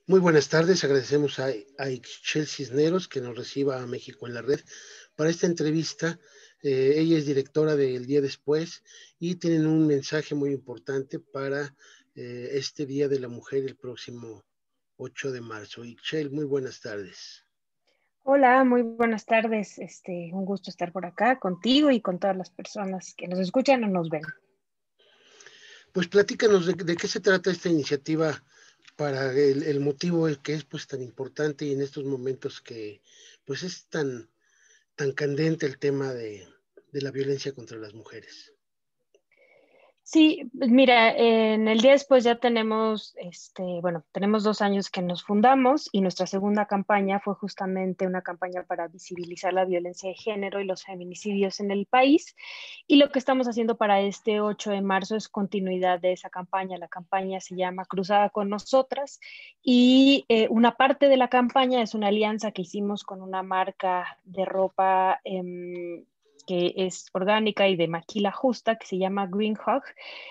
Muy buenas tardes, agradecemos a Ixchel Cisneros que nos reciba a México en la Red para esta entrevista. Ella es directora de El Día Después y tienen un mensaje muy importante para este Día de la Mujer el próximo 8 de marzo. Ixchel, muy buenas tardes. Hola, muy buenas tardes. Un gusto estar por acá contigo y con todas las personas que nos escuchan o nos ven. Pues platícanos de qué se trata esta iniciativa para el motivo el que es pues tan importante y en estos momentos que pues es tan candente el tema de la violencia contra las mujeres. Sí, pues mira, en el día después ya tenemos, tenemos 2 años que nos fundamos y nuestra segunda campaña fue justamente una campaña para visibilizar la violencia de género y los feminicidios en el país. Y lo que estamos haciendo para este 8 de marzo es continuidad de esa campaña. La campaña se llama Cruzada con Nosotras y una parte de la campaña es una alianza que hicimos con una marca de ropa que es orgánica y de maquila justa, que se llama Green Hug,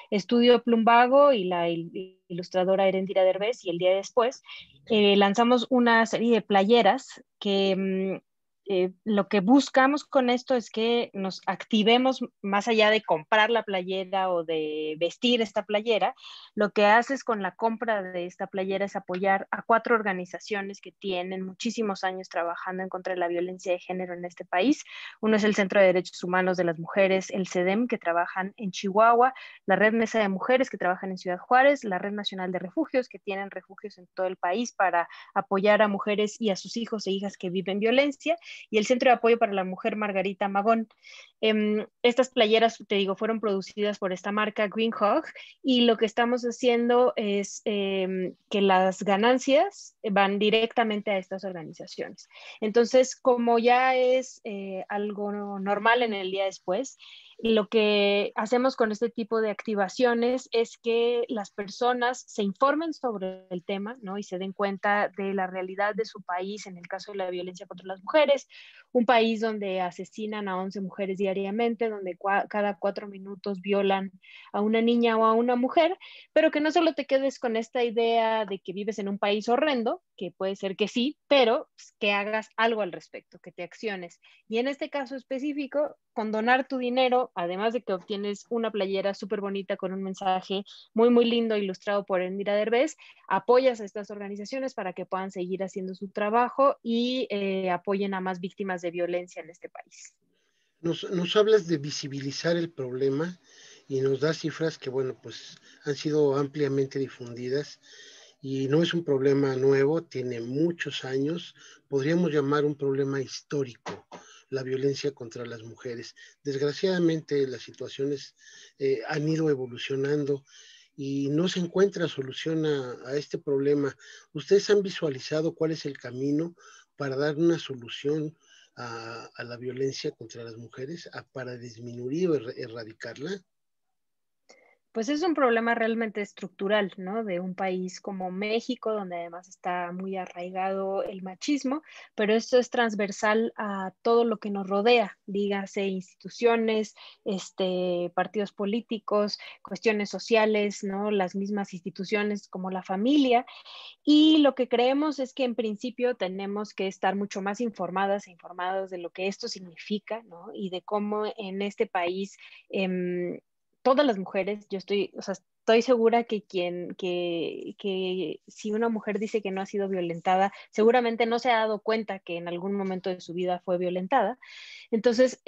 Estudio Plumbago y la ilustradora Erendira Derbez, y el día después lanzamos una serie de playeras que lo que buscamos con esto es que nos activemos más allá de comprar la playera o de vestir esta playera. Lo que haces con la compra de esta playera es apoyar a 4 organizaciones que tienen muchísimos años trabajando en contra de la violencia de género en este país. Uno es el Centro de Derechos Humanos de las Mujeres, el CEDEM, que trabajan en Chihuahua, la Red Mesa de Mujeres, que trabajan en Ciudad Juárez, la Red Nacional de Refugios, que tienen refugios en todo el país para apoyar a mujeres y a sus hijos e hijas que viven violencia, y el Centro de Apoyo para la Mujer Margarita Magón. Estas playeras, te digo, fueron producidas por esta marca Green Hug, y lo que estamos haciendo es que las ganancias van directamente a estas organizaciones. Entonces, como ya es algo normal en el día después, lo que hacemos con este tipo de activaciones es que las personas se informen sobre el tema, ¿no? Y se den cuenta de la realidad de su país en el caso de la violencia contra las mujeres, un país donde asesinan a 11 mujeres diariamente, donde cada 4 minutos violan a una niña o a una mujer, pero que no solo te quedes con esta idea de que vives en un país horrendo, que puede ser que sí, pero que hagas algo al respecto, que te acciones. Y en este caso específico, con donar tu dinero, además de que obtienes una playera súper bonita con un mensaje muy, muy lindo ilustrado por Endira Derbez, apoyas a estas organizaciones para que puedan seguir haciendo su trabajo y apoyen a más víctimas de violencia en este país. Nos hablas de visibilizar el problema y nos das cifras que, bueno, pues han sido ampliamente difundidas y no es un problema nuevo, tiene muchos años, podríamos llamar un problema histórico, la violencia contra las mujeres. Desgraciadamente las situaciones han ido evolucionando y no se encuentra solución a este problema. ¿Ustedes han visualizado cuál es el camino para dar una solución a la violencia contra las mujeres, para disminuir o erradicarla? Pues es un problema realmente estructural, ¿no? De un país como México, donde además está muy arraigado el machismo, pero esto es transversal a todo lo que nos rodea, dígase instituciones, partidos políticos, cuestiones sociales, ¿no? Las mismas instituciones como la familia. Y lo que creemos es que en principio tenemos que estar mucho más informadas e informados de lo que esto significa, ¿no? Y de cómo en este país todas las mujeres, yo estoy, o sea, estoy segura que si una mujer dice que no ha sido violentada, seguramente no se ha dado cuenta que en algún momento de su vida fue violentada. Entonces,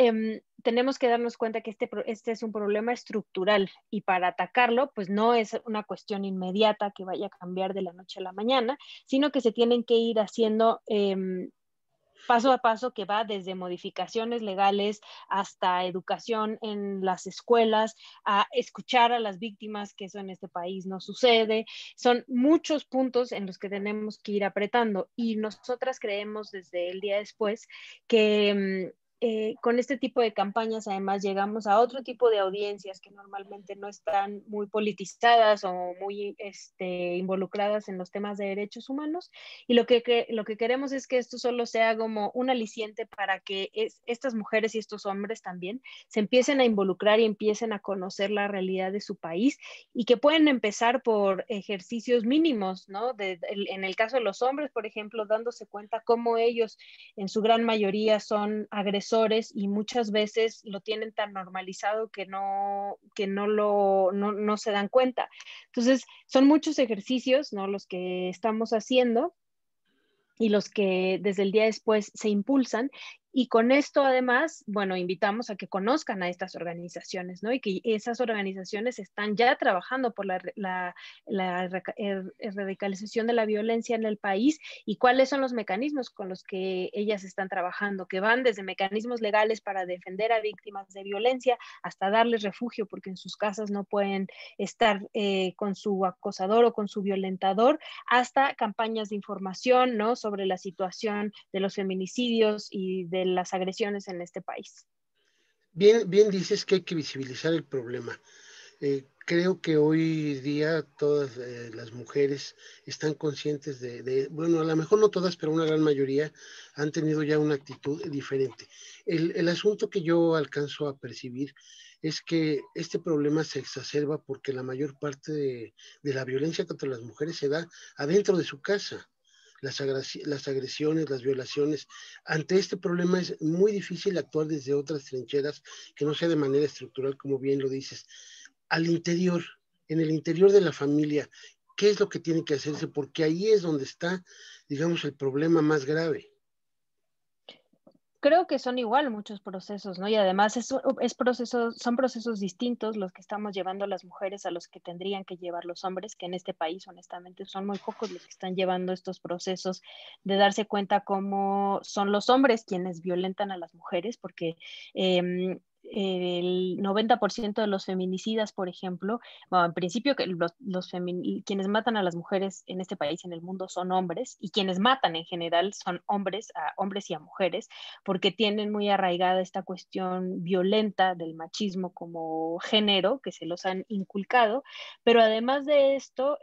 tenemos que darnos cuenta que este es un problema estructural, y para atacarlo, pues no es una cuestión inmediata que vaya a cambiar de la noche a la mañana, sino que se tienen que ir haciendo paso a paso, que va desde modificaciones legales hasta educación en las escuelas, a escuchar a las víctimas, que eso en este país no sucede. Son muchos puntos en los que tenemos que ir apretando, y nosotras creemos desde el día después que con este tipo de campañas además llegamos a otro tipo de audiencias que normalmente no están muy politizadas o muy involucradas en los temas de derechos humanos, y lo que queremos es que esto solo sea como un aliciente para que estas mujeres y estos hombres también se empiecen a involucrar y empiecen a conocer la realidad de su país, y que pueden empezar por ejercicios mínimos, ¿no? En el caso de los hombres, por ejemplo, dándose cuenta cómo ellos en su gran mayoría son agresores y muchas veces lo tienen tan normalizado que no se dan cuenta. Entonces, son muchos ejercicios, ¿no? Los que estamos haciendo y los que desde el día después se impulsan. Y con esto, además, bueno, invitamos a que conozcan a estas organizaciones, ¿no? Y que esas organizaciones están ya trabajando por la radicalización de la violencia en el país y cuáles son los mecanismos con los que ellas están trabajando, que van desde mecanismos legales para defender a víctimas de violencia hasta darles refugio porque en sus casas no pueden estar con su acosador o con su violentador, hasta campañas de información, ¿no? Sobre la situación de los feminicidios y de las agresiones en este país. Bien, bien dices que hay que visibilizar el problema. Creo que hoy día todas las mujeres están conscientes bueno, a lo mejor no todas, pero una gran mayoría han tenido ya una actitud diferente. El asunto que yo alcanzo a percibir es que este problema se exacerba porque la mayor parte de la violencia contra las mujeres se da adentro de su casa. Las agresiones, las violaciones. Ante este problema es muy difícil actuar desde otras trincheras que no sea de manera estructural, como bien lo dices. Al interior, en el interior de la familia, ¿qué es lo que tiene que hacerse? Porque ahí es donde está, digamos, el problema más grave. Creo que son igual muchos procesos, ¿no? Y además son procesos distintos los que estamos llevando las mujeres a los que tendrían que llevar los hombres, que en este país, honestamente, son muy pocos los que están llevando estos procesos de darse cuenta cómo son los hombres quienes violentan a las mujeres, porque el 90% de los feminicidas, por ejemplo, bueno, en principio que quienes matan a las mujeres en este país, en el mundo, son hombres, y quienes matan en general son hombres, a hombres y a mujeres, porque tienen muy arraigada esta cuestión violenta del machismo como género que se los han inculcado, pero además de esto,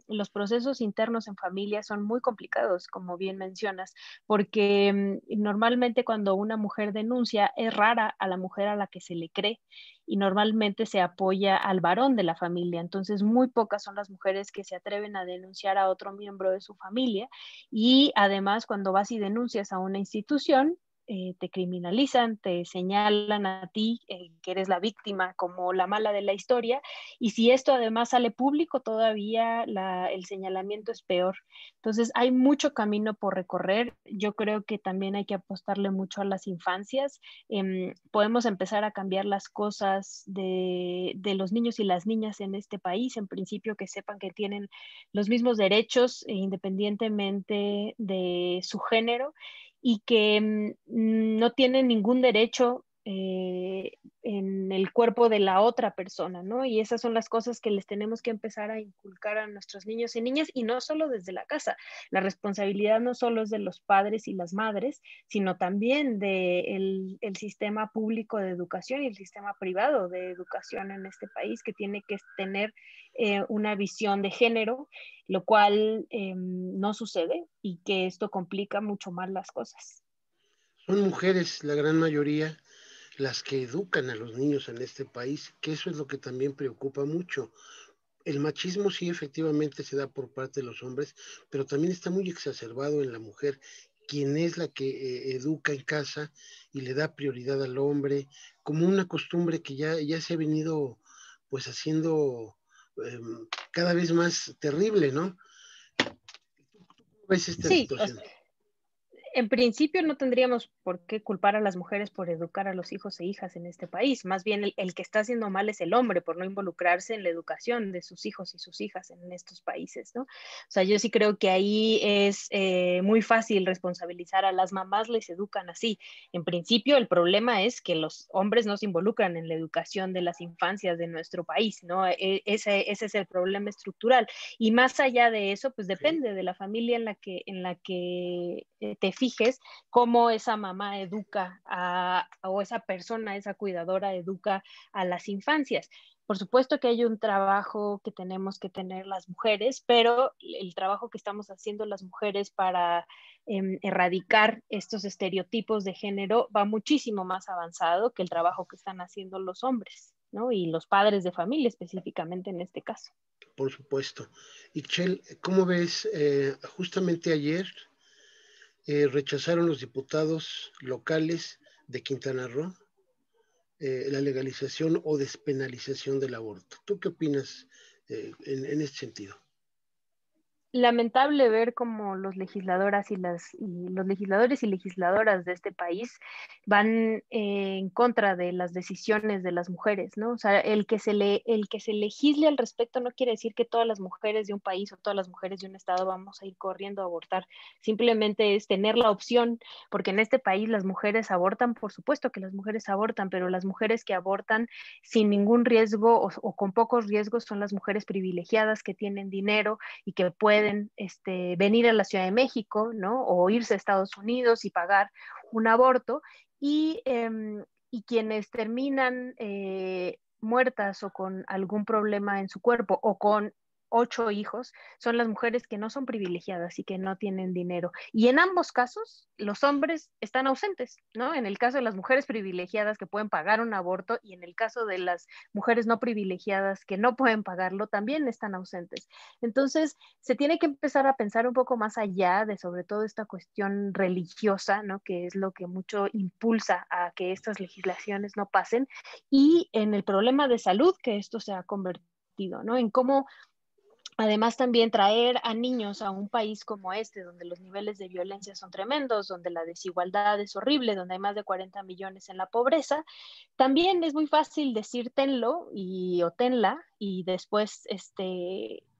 los procesos internos en familia son muy complicados, como bien mencionas, porque normalmente cuando una mujer denuncia es rara a la mujer a la que se le cree y normalmente se apoya al varón de la familia, entonces muy pocas son las mujeres que se atreven a denunciar a otro miembro de su familia y además cuando vas y denuncias a una institución, te criminalizan, te señalan a ti que eres la víctima como la mala de la historia, y si esto además sale público, todavía el señalamiento es peor. Entonces, hay mucho camino por recorrer. Yo creo que también hay que apostarle mucho a las infancias. Podemos empezar a cambiar las cosas de los niños y las niñas en este país, en principio que sepan que tienen los mismos derechos independientemente de su género y que no tienen ningún derecho en el cuerpo de la otra persona, ¿no? Y esas son las cosas que les tenemos que empezar a inculcar a nuestros niños y niñas, y no solo desde la casa. La responsabilidad no solo es de los padres y las madres, sino también del el sistema público de educación y el sistema privado de educación en este país, que tiene que tener una visión de género, lo cual no sucede y que esto complica mucho más las cosas. Son mujeres, la gran mayoría, las que educan a los niños en este país, que eso es lo que también preocupa mucho. El machismo sí efectivamente se da por parte de los hombres, pero también está muy exacerbado en la mujer, quien es la que educa en casa y le da prioridad al hombre, como una costumbre que ya se ha venido pues haciendo cada vez más terrible, ¿no? ¿Cómo ves esta Sí, situación? en principio no tendríamos por qué culpar a las mujeres por educar a los hijos e hijas en este país. Más bien el que está haciendo mal es el hombre por no involucrarse en la educación de sus hijos y sus hijas en estos países, ¿no? O sea, yo sí creo que ahí es muy fácil responsabilizar a las mamás, les educan así. En principio el problema es que los hombres no se involucran en la educación de las infancias de nuestro país, ¿no? Ese es el problema estructural. Y más allá de eso, pues Okay. depende de la familia en la que te fijes cómo esa mamá educa o esa persona, esa cuidadora educa a las infancias. Por supuesto que hay un trabajo que tenemos que tener las mujeres, pero el trabajo que estamos haciendo las mujeres para erradicar estos estereotipos de género va muchísimo más avanzado que el trabajo que están haciendo los hombres, ¿no? Y los padres de familia específicamente en este caso. Por supuesto. Ixchel, ¿cómo ves? Justamente ayer rechazaron los diputados locales de Quintana Roo la legalización o despenalización del aborto. ¿Tú qué opinas en este sentido? Lamentable ver cómo los legisladoras y los legisladores y legisladoras de este país van en contra de las decisiones de las mujeres, ¿no? O sea, el que se legisle al respecto no quiere decir que todas las mujeres de un país o todas las mujeres de un estado vamos a ir corriendo a abortar. Simplemente es tener la opción, porque en este país las mujeres abortan, por supuesto que las mujeres abortan, pero las mujeres que abortan sin ningún riesgo o con pocos riesgos son las mujeres privilegiadas que tienen dinero y que pueden venir a la Ciudad de México, ¿no? O irse a Estados Unidos y pagar un aborto. Y quienes terminan muertas o con algún problema en su cuerpo o con 8 hijos, son las mujeres que no son privilegiadas y que no tienen dinero. Y en ambos casos, los hombres están ausentes, ¿no? En el caso de las mujeres privilegiadas que pueden pagar un aborto y en el caso de las mujeres no privilegiadas que no pueden pagarlo, también están ausentes. Entonces, se tiene que empezar a pensar un poco más allá de sobre todo esta cuestión religiosa, ¿no? Que es lo que mucho impulsa a que estas legislaciones no pasen, y en el problema de salud que esto se ha convertido, ¿no? En cómo además, también traer a niños a un país como este, donde los niveles de violencia son tremendos, donde la desigualdad es horrible, donde hay más de 40 millones en la pobreza, también es muy fácil decir tenlo o tenla y después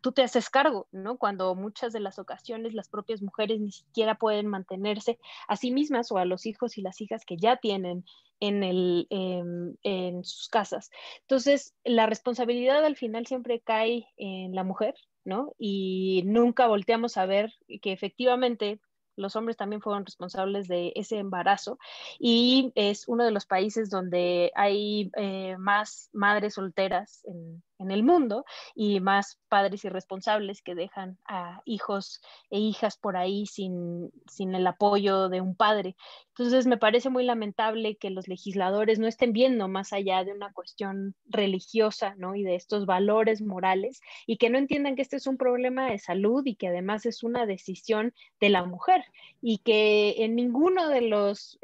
tú te haces cargo, ¿no? Cuando muchas de las ocasiones las propias mujeres ni siquiera pueden mantenerse a sí mismas o a los hijos y las hijas que ya tienen en sus casas. Entonces, la responsabilidad al final siempre cae en la mujer, ¿no? Y nunca volteamos a ver que efectivamente los hombres también fueron responsables de ese embarazo y es uno de los países donde hay más madres solteras en el mundo y más padres irresponsables que dejan a hijos e hijas por ahí sin el apoyo de un padre. Entonces me parece muy lamentable que los legisladores no estén viendo más allá de una cuestión religiosa, ¿no? Y de estos valores morales y que no entiendan que este es un problema de salud y que además es una decisión de la mujer y que en ninguno de los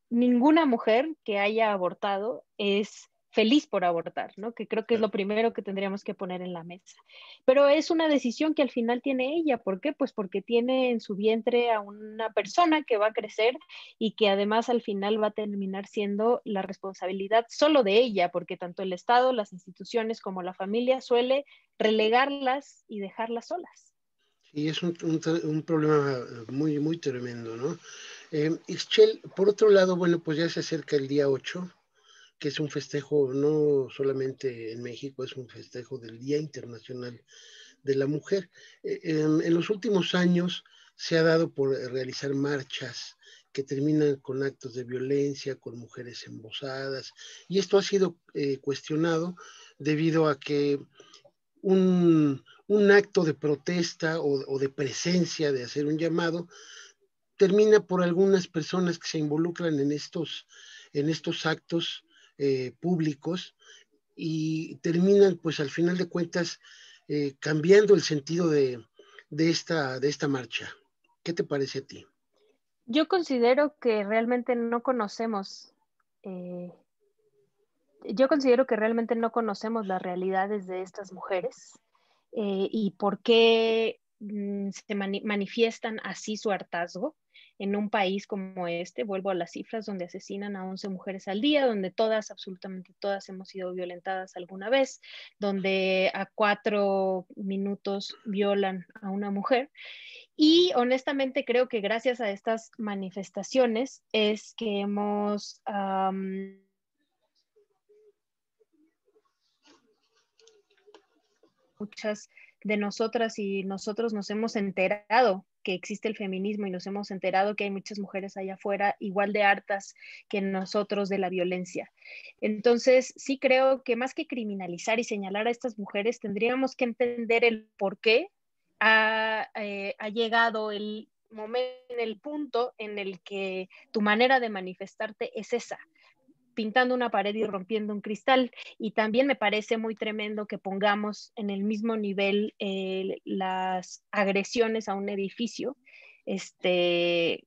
ninguna mujer que haya abortado es feliz por abortar, ¿no? Que creo que es Claro. lo primero que tendríamos que poner en la mesa. Pero es una decisión que al final tiene ella. ¿Por qué? Pues porque tiene en su vientre a una persona que va a crecer y que además al final va a terminar siendo la responsabilidad solo de ella, porque tanto el Estado, las instituciones como la familia suele relegarlas y dejarlas solas. Sí, es un problema muy, muy tremendo, ¿no? Ixchel, por otro lado, bueno, pues ya se acerca el día 8, que es un festejo no solamente en México, es un festejo del Día Internacional de la Mujer. En los últimos años se ha dado por realizar marchas que terminan con actos de violencia, con mujeres embosadas, y esto ha sido cuestionado debido a que un acto de protesta o de presencia, de hacer un llamado, termina por algunas personas que se involucran en estos actos públicos y terminan, pues al final de cuentas, cambiando el sentido de esta marcha. ¿Qué te parece a ti? Yo considero que realmente no conocemos, eh, yo considero que realmente no conocemos las realidades de estas mujeres y por qué se manifiestan así su hartazgo en un país como este. Vuelvo a las cifras donde asesinan a 11 mujeres al día, donde todas, absolutamente todas, hemos sido violentadas alguna vez, donde a 4 minutos violan a una mujer. Y honestamente creo que gracias a estas manifestaciones es que hemos muchas de nosotras y nosotros nos hemos enterado que existe el feminismo y nos hemos enterado que hay muchas mujeres allá afuera igual de hartas que nosotros de la violencia. Entonces, sí creo que más que criminalizar y señalar a estas mujeres, tendríamos que entender el por qué ha llegado el momento, el punto en el que tu manera de manifestarte es esa, pintando una pared y rompiendo un cristal. Y también me parece muy tremendo que pongamos en el mismo nivel las agresiones a un edificio,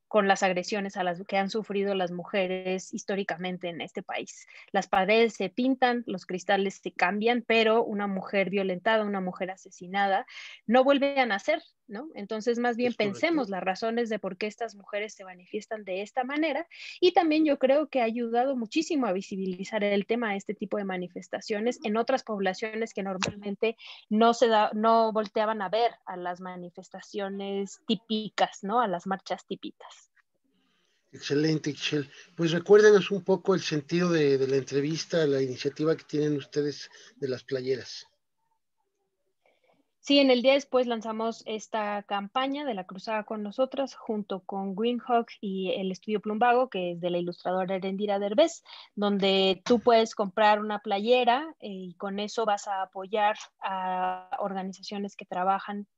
con las agresiones a las que han sufrido las mujeres históricamente en este país. Las paredes se pintan, los cristales se cambian, pero una mujer violentada, una mujer asesinada, no vuelve a nacer, ¿no? Entonces, más bien ¿Es correcto? pensemos las razones de por qué estas mujeres se manifiestan de esta manera, y también yo creo que ha ayudado muchísimo a visibilizar el tema de este tipo de manifestaciones en otras poblaciones que normalmente no volteaban a ver a las manifestaciones típicas, ¿no? A las marchas típicas. Excelente, Ixchel. Pues recuérdenos un poco el sentido de la entrevista, la iniciativa que tienen ustedes de las playeras. Sí, en el día después lanzamos esta campaña de la Cruzada con Nosotras junto con Greenhawk y el Estudio Plumbago, que es de la ilustradora Erendira Derbez, donde tú puedes comprar una playera y con eso vas a apoyar a organizaciones que trabajan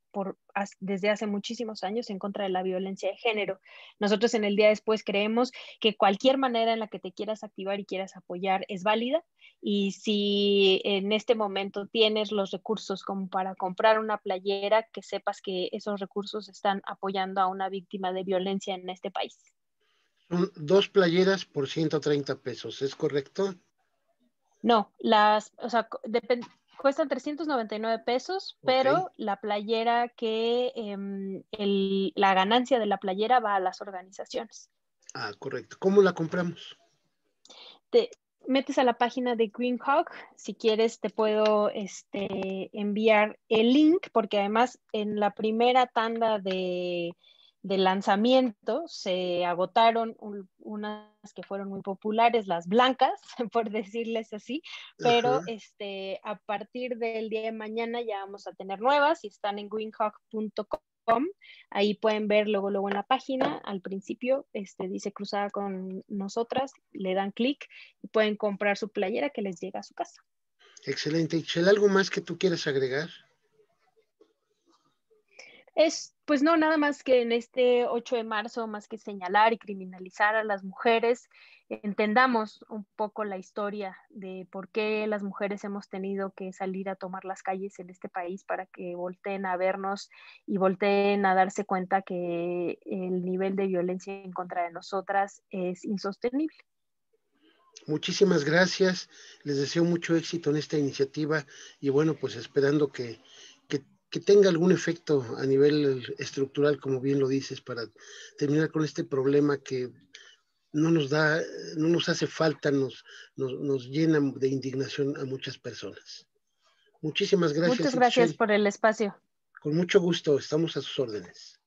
desde hace muchísimos años en contra de la violencia de género. Nosotros en el día después creemos que cualquier manera en la que te quieras activar y quieras apoyar es válida, y si en este momento tienes los recursos como para comprar una playera, que sepas que esos recursos están apoyando a una víctima de violencia en este país. Son 2 playeras por 130 pesos, ¿es correcto? No, o sea, cuestan 399 pesos, Ok. pero la playera la ganancia de la playera va a las organizaciones. Ah, correcto. ¿Cómo la compramos? Te metes a la página de Greenhawk, si quieres te puedo enviar el link, porque además en la primera tanda de lanzamiento se agotaron unas que fueron muy populares, las blancas, por decirles así, pero Ajá. a partir del día de mañana ya vamos a tener nuevas y están en greenhawk.com. Ahí pueden ver luego en la página, al principio dice Cruzada con Nosotras, le dan clic y pueden comprar su playera que les llega a su casa. Excelente. Ixchel, ¿algo más que tú quieras agregar? Pues no, nada más que en este 8 de marzo, más que señalar y criminalizar a las mujeres, entendamos un poco la historia de por qué las mujeres hemos tenido que salir a tomar las calles en este país, para que volteen a vernos y volteen a darse cuenta que el nivel de violencia en contra de nosotras es insostenible. Muchísimas gracias. Les deseo mucho éxito en esta iniciativa y bueno, pues esperando que tenga algún efecto a nivel estructural, como bien lo dices, para terminar con este problema que no nos da, no nos hace falta, nos llena de indignación a muchas personas. Muchísimas gracias, Muchas gracias Ixchel. por el espacio. Con mucho gusto, estamos a sus órdenes.